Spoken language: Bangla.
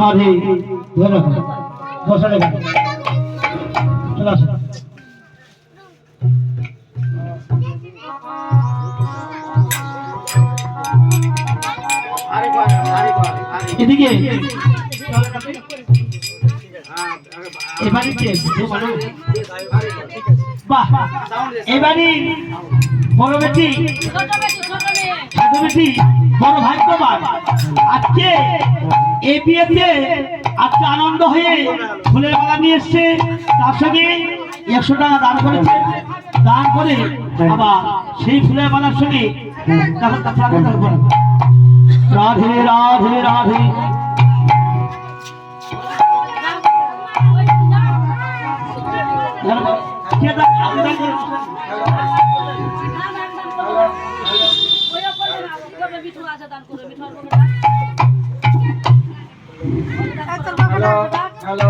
রাধে ধরে বসালে চলে আসো এদিকে এবারে বাহ এবারে বড় বেটি ছোট বেটি বড় ভাগ্যবান আজকে এই বিয়েতে আজকে আনন্দ হয়ে ফুলের মালা নিয়ে এসছে তার সঙ্গে 100 টাকা দান করেছে দান করে আবার সেই ফুলের মালার সঙ্গে রাধে রাধে রাধে হ্যালো।